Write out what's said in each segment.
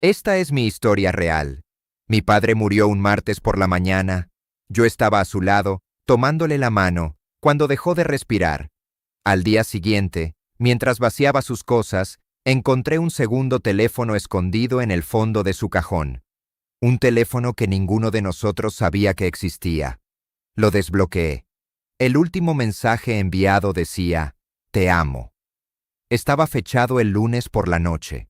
Esta es mi historia real. Mi padre murió un martes por la mañana. Yo estaba a su lado, tomándole la mano, cuando dejó de respirar. Al día siguiente, mientras vaciaba sus cosas, encontré un segundo teléfono escondido en el fondo de su cajón. Un teléfono que ninguno de nosotros sabía que existía. Lo desbloqueé. El último mensaje enviado decía, «Te amo». Estaba fechado el lunes por la noche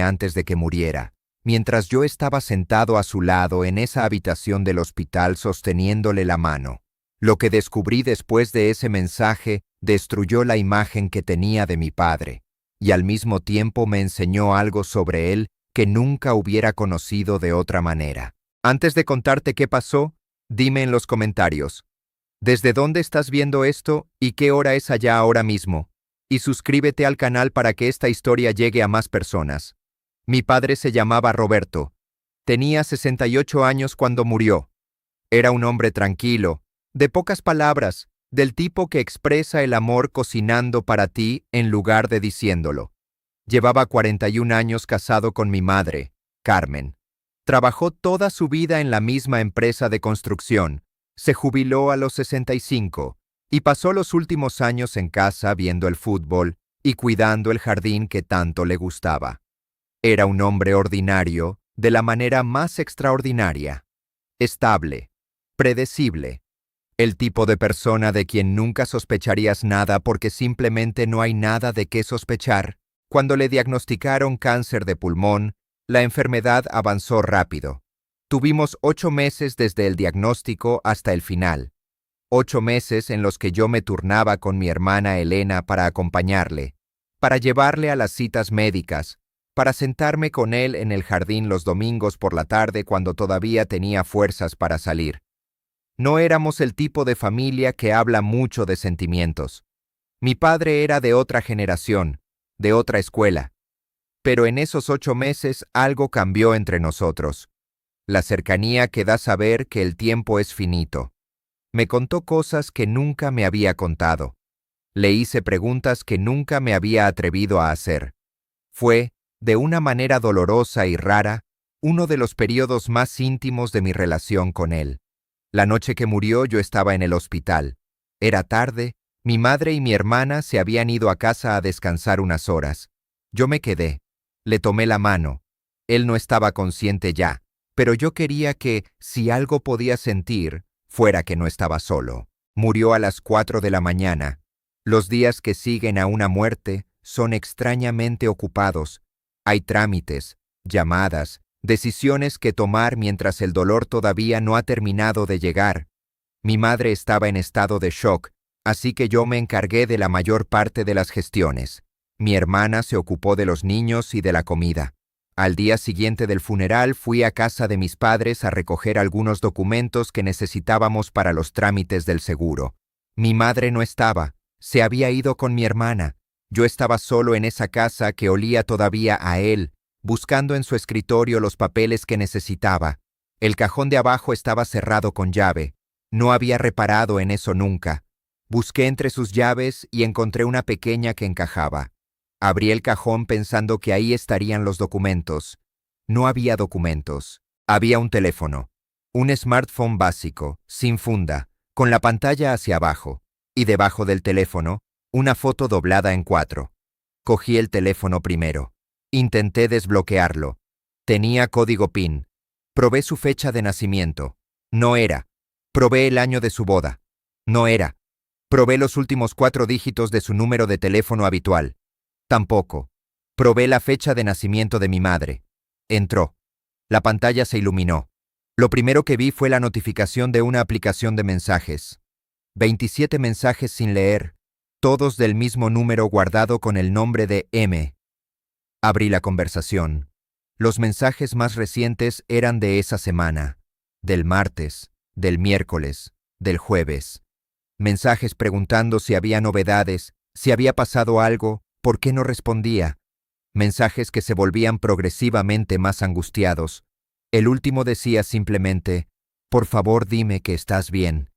antes de que muriera, mientras yo estaba sentado a su lado en esa habitación del hospital sosteniéndole la mano. Lo que descubrí después de ese mensaje destruyó la imagen que tenía de mi padre, y al mismo tiempo me enseñó algo sobre él que nunca hubiera conocido de otra manera. Antes de contarte qué pasó, dime en los comentarios, ¿desde dónde estás viendo esto y qué hora es allá ahora mismo? Y suscríbete al canal para que esta historia llegue a más personas. Mi padre se llamaba Roberto. Tenía 68 años cuando murió. Era un hombre tranquilo, de pocas palabras, del tipo que expresa el amor cocinando para ti en lugar de diciéndolo. Llevaba 41 años casado con mi madre, Carmen. Trabajó toda su vida en la misma empresa de construcción. Se jubiló a los 65 y pasó los últimos años en casa viendo el fútbol y cuidando el jardín que tanto le gustaba. Era un hombre ordinario de la manera más extraordinaria. Estable, predecible. El tipo de persona de quien nunca sospecharías nada porque simplemente no hay nada de qué sospechar. Cuando le diagnosticaron cáncer de pulmón, la enfermedad avanzó rápido. Tuvimos 8 meses desde el diagnóstico hasta el final. 8 meses en los que yo me turnaba con mi hermana Elena para acompañarle, para llevarle a las citas médicas, para sentarme con él en el jardín los domingos por la tarde cuando todavía tenía fuerzas para salir. No éramos el tipo de familia que habla mucho de sentimientos. Mi padre era de otra generación, de otra escuela. Pero en esos 8 meses algo cambió entre nosotros. La cercanía que da saber que el tiempo es finito. Me contó cosas que nunca me había contado. Le hice preguntas que nunca me había atrevido a hacer. Fue, de una manera dolorosa y rara, uno de los periodos más íntimos de mi relación con él. La noche que murió yo estaba en el hospital. Era tarde, mi madre y mi hermana se habían ido a casa a descansar unas horas. Yo me quedé. Le tomé la mano. Él no estaba consciente ya, pero yo quería que, si algo podía sentir, fuera que no estaba solo. Murió a las 4 de la mañana. Los días que siguen a una muerte son extrañamente ocupados. Hay trámites, llamadas, decisiones que tomar mientras el dolor todavía no ha terminado de llegar. Mi madre estaba en estado de shock, así que yo me encargué de la mayor parte de las gestiones. Mi hermana se ocupó de los niños y de la comida. Al día siguiente del funeral fui a casa de mis padres a recoger algunos documentos que necesitábamos para los trámites del seguro. Mi madre no estaba, se había ido con mi hermana. Yo estaba solo en esa casa que olía todavía a él, buscando en su escritorio los papeles que necesitaba. El cajón de abajo estaba cerrado con llave. No había reparado en eso nunca. Busqué entre sus llaves y encontré una pequeña que encajaba. Abrí el cajón pensando que ahí estarían los documentos. No había documentos. Había un teléfono. Un smartphone básico, sin funda, con la pantalla hacia abajo. Y debajo del teléfono, una foto doblada en 4. Cogí el teléfono primero. Intenté desbloquearlo. Tenía código PIN. Probé su fecha de nacimiento. No era. Probé el año de su boda. No era. Probé los últimos 4 dígitos de su número de teléfono habitual. Tampoco. Probé la fecha de nacimiento de mi madre. Entró. La pantalla se iluminó. Lo primero que vi fue la notificación de una aplicación de mensajes. 27 mensajes sin leer, todos del mismo número guardado con el nombre de M. Abrí la conversación. Los mensajes más recientes eran de esa semana, del martes, del miércoles, del jueves. Mensajes preguntando si había novedades, si había pasado algo, por qué no respondía. Mensajes que se volvían progresivamente más angustiados. El último decía simplemente, «Por favor dime que estás bien».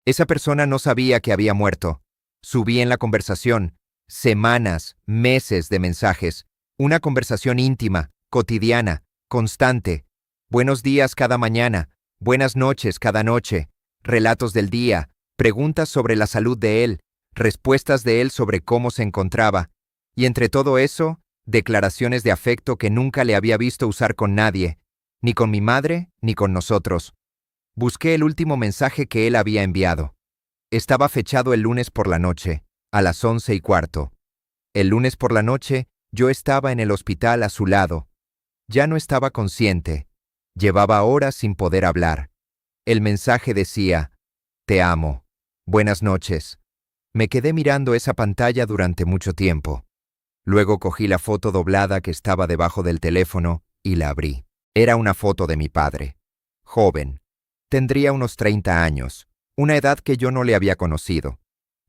Esa persona no sabía que había muerto. Subí en la conversación, semanas, meses de mensajes, una conversación íntima, cotidiana, constante. Buenos días cada mañana, buenas noches cada noche, relatos del día, preguntas sobre la salud de él, respuestas de él sobre cómo se encontraba, y entre todo eso, declaraciones de afecto que nunca le había visto usar con nadie, ni con mi madre, ni con nosotros. Busqué el último mensaje que él había enviado. Estaba fechado el lunes por la noche, a las 11:15. El lunes por la noche, yo estaba en el hospital a su lado. Ya no estaba consciente. Llevaba horas sin poder hablar. El mensaje decía: «Te amo. Buenas noches». Me quedé mirando esa pantalla durante mucho tiempo. Luego cogí la foto doblada que estaba debajo del teléfono y la abrí. Era una foto de mi padre. Joven. Tendría unos 30 años, una edad que yo no le había conocido.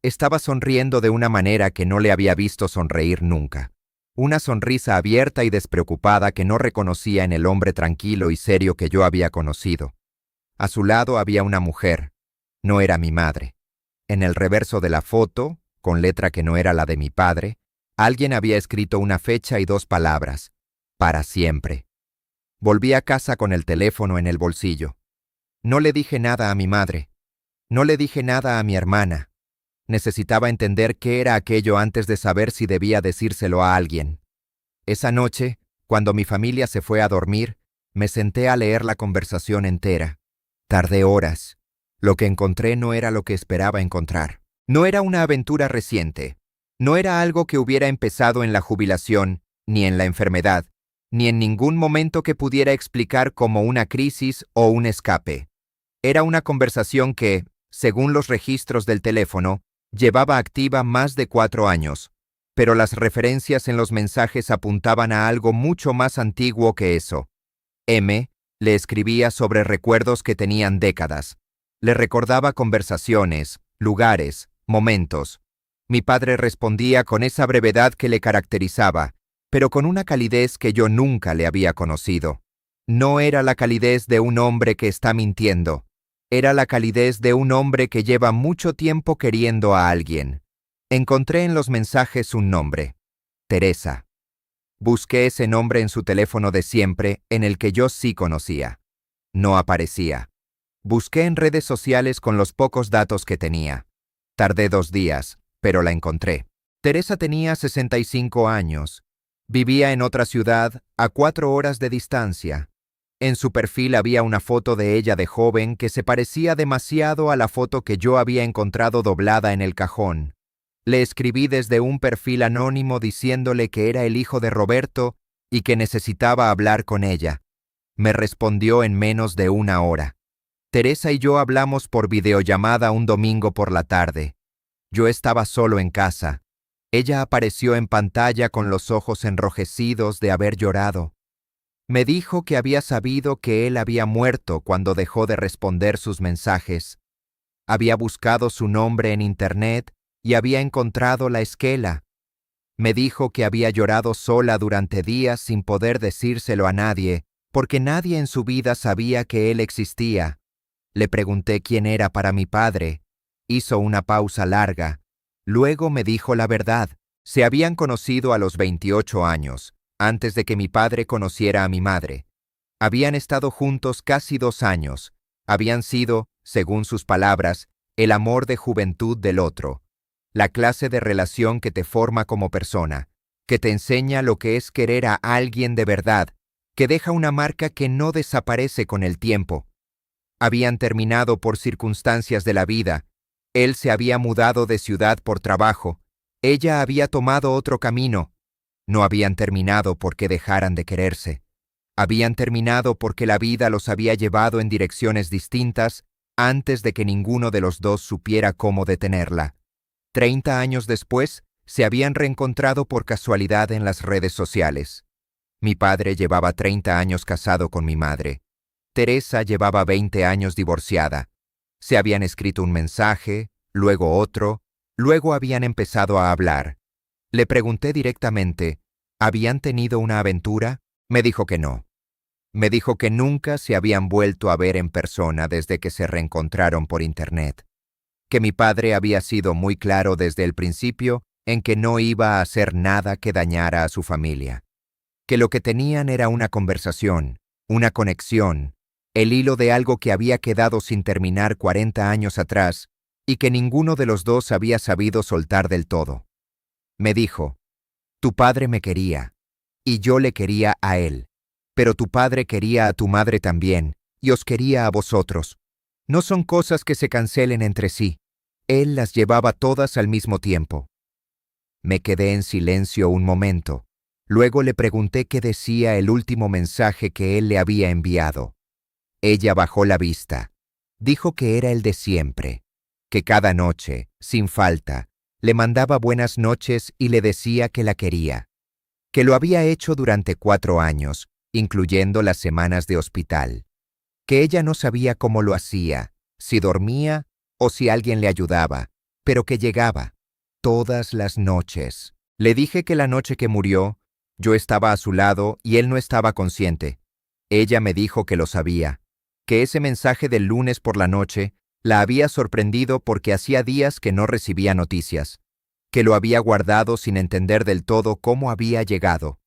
Estaba sonriendo de una manera que no le había visto sonreír nunca. Una sonrisa abierta y despreocupada que no reconocía en el hombre tranquilo y serio que yo había conocido. A su lado había una mujer. No era mi madre. En el reverso de la foto, con letra que no era la de mi padre, alguien había escrito una fecha y 2 palabras: para siempre. Volví a casa con el teléfono en el bolsillo. No le dije nada a mi madre. No le dije nada a mi hermana. Necesitaba entender qué era aquello antes de saber si debía decírselo a alguien. Esa noche, cuando mi familia se fue a dormir, me senté a leer la conversación entera. Tardé horas. Lo que encontré no era lo que esperaba encontrar. No era una aventura reciente. No era algo que hubiera empezado en la jubilación, ni en la enfermedad, ni en ningún momento que pudiera explicar como una crisis o un escape. Era una conversación que, según los registros del teléfono, llevaba activa más de 4 años, pero las referencias en los mensajes apuntaban a algo mucho más antiguo que eso. M. le escribía sobre recuerdos que tenían décadas. Le recordaba conversaciones, lugares, momentos. Mi padre respondía con esa brevedad que le caracterizaba, pero con una calidez que yo nunca le había conocido. No era la calidez de un hombre que está mintiendo. Era la calidez de un hombre que lleva mucho tiempo queriendo a alguien. Encontré en los mensajes un nombre: Teresa. Busqué ese nombre en su teléfono de siempre, en el que yo sí conocía. No aparecía. Busqué en redes sociales con los pocos datos que tenía. Tardé 2 días, pero la encontré. Teresa tenía 65 años. Vivía en otra ciudad, a 4 horas de distancia. En su perfil había una foto de ella de joven que se parecía demasiado a la foto que yo había encontrado doblada en el cajón. Le escribí desde un perfil anónimo diciéndole que era el hijo de Roberto y que necesitaba hablar con ella. Me respondió en menos de 1 hora. Teresa y yo hablamos por videollamada un domingo por la tarde. Yo estaba solo en casa. Ella apareció en pantalla con los ojos enrojecidos de haber llorado. Me dijo que había sabido que él había muerto cuando dejó de responder sus mensajes. Había buscado su nombre en internet y había encontrado la esquela. Me dijo que había llorado sola durante días sin poder decírselo a nadie, porque nadie en su vida sabía que él existía. Le pregunté quién era para mi padre. Hizo una pausa larga. Luego me dijo la verdad. Se habían conocido a los 28 años. Antes de que mi padre conociera a mi madre. Habían estado juntos casi 2 años. Habían sido, según sus palabras, el amor de juventud del otro. La clase de relación que te forma como persona, que te enseña lo que es querer a alguien de verdad, que deja una marca que no desaparece con el tiempo. Habían terminado por circunstancias de la vida. Él se había mudado de ciudad por trabajo. Ella había tomado otro camino. No habían terminado porque dejaran de quererse. Habían terminado porque la vida los había llevado en direcciones distintas antes de que ninguno de los dos supiera cómo detenerla. 30 años después, se habían reencontrado por casualidad en las redes sociales. Mi padre llevaba 30 años casado con mi madre. Teresa llevaba 20 años divorciada. Se habían escrito un mensaje, luego otro, luego habían empezado a hablar. Le pregunté directamente, ¿habían tenido una aventura? Me dijo que no. Me dijo que nunca se habían vuelto a ver en persona desde que se reencontraron por internet. Que mi padre había sido muy claro desde el principio en que no iba a hacer nada que dañara a su familia. que lo que tenían era una conversación, una conexión, el hilo de algo que había quedado sin terminar 40 años atrás y que ninguno de los dos había sabido soltar del todo. Me dijo, tu padre me quería, y yo le quería a él, pero tu padre quería a tu madre también, y os quería a vosotros. No son cosas que se cancelen entre sí. Él las llevaba todas al mismo tiempo. Me quedé en silencio un momento. Luego le pregunté qué decía el último mensaje que él le había enviado. Ella bajó la vista. Dijo que era el de siempre, que cada noche, sin falta, le mandaba buenas noches y le decía que la quería, que lo había hecho durante 4 años, incluyendo las semanas de hospital, que ella no sabía cómo lo hacía, si dormía o si alguien le ayudaba, pero que llegaba, todas las noches. Le dije que la noche que murió, yo estaba a su lado y él no estaba consciente. Ella me dijo que lo sabía, que ese mensaje del lunes por la noche la había sorprendido porque hacía días que no recibía noticias, que lo había guardado sin entender del todo cómo había llegado.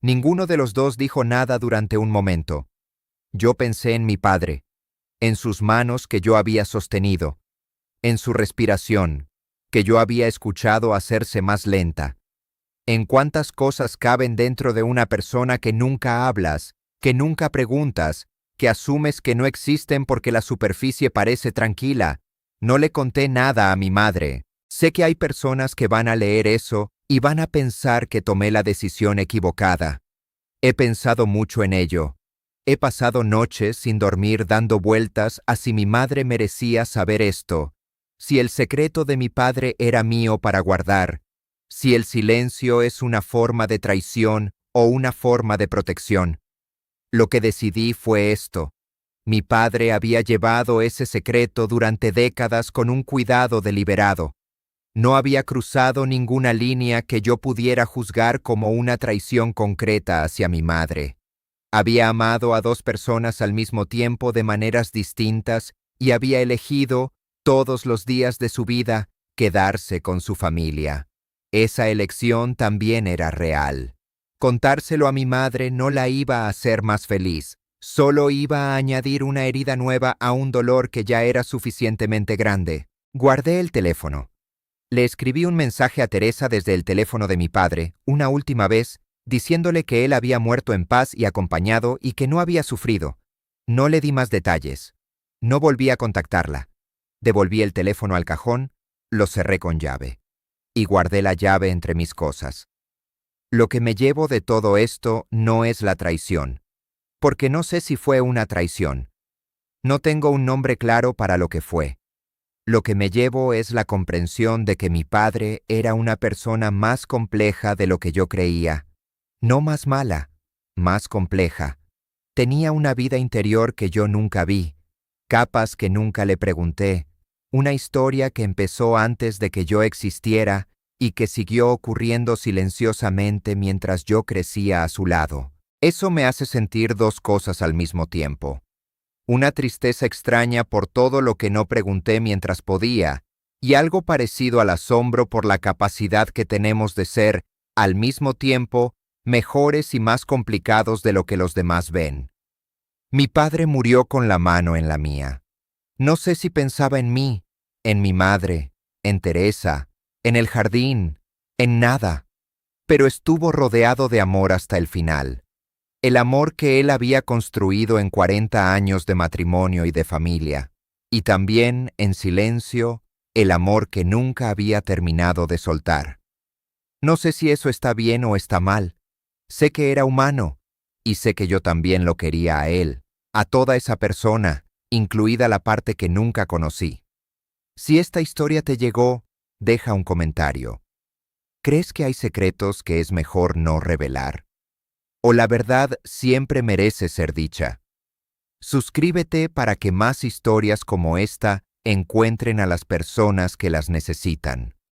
Ninguno de los dos dijo nada durante un momento. Yo pensé en mi padre, en sus manos que yo había sostenido, en su respiración, que yo había escuchado hacerse más lenta, en cuántas cosas caben dentro de una persona que nunca hablas, que nunca preguntas, que asumes que no existen porque la superficie parece tranquila. No le conté nada a mi madre. Sé que hay personas que van a leer eso y van a pensar que tomé la decisión equivocada. He pensado mucho en ello. He pasado noches sin dormir dando vueltas a si mi madre merecía saber esto, si el secreto de mi padre era mío para guardar, si el silencio es una forma de traición o una forma de protección. Lo que decidí fue esto. Mi padre había llevado ese secreto durante décadas con un cuidado deliberado. No había cruzado ninguna línea que yo pudiera juzgar como una traición concreta hacia mi madre. Había amado a 2 personas al mismo tiempo de maneras distintas y había elegido, todos los días de su vida, quedarse con su familia. Esa elección también era real. Contárselo a mi madre no la iba a hacer más feliz, solo iba a añadir una herida nueva a un dolor que ya era suficientemente grande. Guardé el teléfono. Le escribí un mensaje a Teresa desde el teléfono de mi padre, una última vez, diciéndole que él había muerto en paz y acompañado y que no había sufrido. No le di más detalles. No volví a contactarla. Devolví el teléfono al cajón, lo cerré con llave. Y guardé la llave entre mis cosas. Lo que me llevo de todo esto no es la traición, porque no sé si fue una traición. No tengo un nombre claro para lo que fue. Lo que me llevo es la comprensión de que mi padre era una persona más compleja de lo que yo creía. No más mala, más compleja. Tenía una vida interior que yo nunca vi, capas que nunca le pregunté, una historia que empezó antes de que yo existiera y que siguió ocurriendo silenciosamente mientras yo crecía a su lado. Eso me hace sentir 2 cosas al mismo tiempo. Una tristeza extraña por todo lo que no pregunté mientras podía, y algo parecido al asombro por la capacidad que tenemos de ser, al mismo tiempo, mejores y más complicados de lo que los demás ven. Mi padre murió con la mano en la mía. No sé si pensaba en mí, en mi madre, en Teresa, en el jardín, en nada, pero estuvo rodeado de amor hasta el final. El amor que él había construido en 40 años de matrimonio y de familia, y también, en silencio, el amor que nunca había terminado de soltar. No sé si eso está bien o está mal. Sé que era humano, y sé que yo también lo quería a él, a toda esa persona, incluida la parte que nunca conocí. Si esta historia te llegó, deja un comentario. ¿Crees que hay secretos que es mejor no revelar? ¿O la verdad siempre merece ser dicha? Suscríbete para que más historias como esta encuentren a las personas que las necesitan.